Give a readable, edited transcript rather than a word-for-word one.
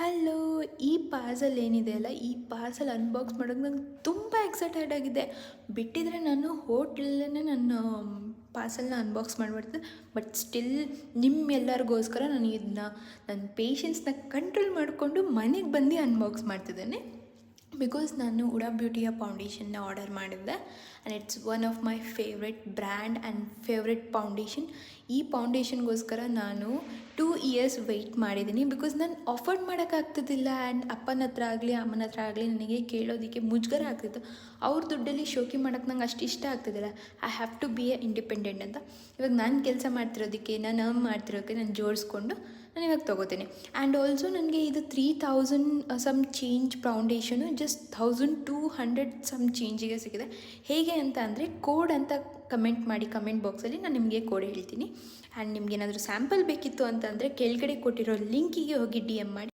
Hello. ಈ parcel ಏನಿದೆ ಅಲ್ಲ, ಈ ಪಾರ್ಸಲ್ ಅನ್ಬಾಕ್ಸ್ ಮಾಡೋಕೆ ನಂಗೆ ತುಂಬ ಎಕ್ಸೈಟೆಡ್ ಆಗಿದೆ. ಬಿಟ್ಟಿದ್ರೆ ನಾನು ಹೋಟ್ಲಲ್ಲೇ ನನ್ನ ಪಾರ್ಸಲ್ನ ಅನ್ಬಾಕ್ಸ್ ಮಾಡಿಬಿಡ್ತೆ. ಬಟ್ ಸ್ಟಿಲ್ ನಿಮ್ಮೆಲ್ಲರಿಗೋಸ್ಕರ ನಾನು ಇದನ್ನ ನನ್ನ ಪೇಷನ್ಸ್ನ ಕಂಟ್ರೋಲ್ ಮಾಡಿಕೊಂಡು ಮನೆಗೆ ಬಂದು ಅನ್ಬಾಕ್ಸ್ ಮಾಡ್ತಿದ್ದೇನೆ. ಬಿಕಾಸ್ ನಾನು ಉಡಾ ಬ್ಯೂಟಿಯ ಫೌಂಡೇಶನ್ನ ಆರ್ಡರ್ ಮಾಡಿದ್ದೆ and it's one of my favourite brand and favourite foundation. ಈ ಫೌಂಡೇಶನ್ಗೋಸ್ಕರ ನಾನು 2 ಇಯರ್ಸ್ ವೆಯ್ಟ್ ಮಾಡಿದ್ದೀನಿ. ಬಿಕಾಸ್ ನಾನು ಅಫೋರ್ಡ್ ಮಾಡೋಕ್ಕಾಗ್ತಿದ್ದಿಲ್ಲ ಆ್ಯಂಡ್ ಅಪ್ಪನ ಹತ್ರ ಆಗಲಿ ಅಮ್ಮನ ಹತ್ರ ಆಗಲಿ ನನಗೆ ಕೇಳೋದಕ್ಕೆ ಮುಜುಗರ ಆಗ್ತಿತ್ತು. ಅವ್ರ ದುಡ್ಡಲ್ಲಿ ಶೋಕಿ ಮಾಡೋಕ್ಕೆ ನಂಗೆ ಅಷ್ಟು ಇಷ್ಟ ಆಗ್ತಿದ್ದಿಲ್ಲ. I have to be a independent ಅಂತ. ಇವಾಗ ನಾನು ಕೆಲಸ ಮಾಡ್ತಿರೋದಕ್ಕೆ, ನಾನು ಅರ್ನ್ ಮಾಡ್ತಿರೋದಕ್ಕೆ ನಾನು ಜೋಡಿಸ್ಕೊಂಡು ನಾನು ಇವಾಗ ತೊಗೋತೀನಿ. ಆ್ಯಂಡ್ ಆಲ್ಸೋ ನನಗೆ ಇದು 3000 some change foundation just 1200 some ಚೇಂಜಿಗೆ ಸಿಕ್ಕಿದೆ. ಹೇಗೆ ಅಂತ ಅಂದರೆ ಕೋಡ್ ಅಂತ ಕಮೆಂಟ್ ಮಾಡಿ, ಕಮೆಂಟ್ ಬಾಕ್ಸಲ್ಲಿ ನಾನು ನಿಮಗೆ ಕೋಡ್ ಹೇಳ್ತೀನಿ. ಆ್ಯಂಡ್ ನಿಮ್ಗೇನಾದರೂ ಸ್ಯಾಂಪಲ್ ಬೇಕಿತ್ತು ಅಂತಂದರೆ ಕೆಳಗಡೆ ಕೊಟ್ಟಿರೋ ಲಿಂಕಿಗೆ ಹೋಗಿ DM ಮಾಡಿ.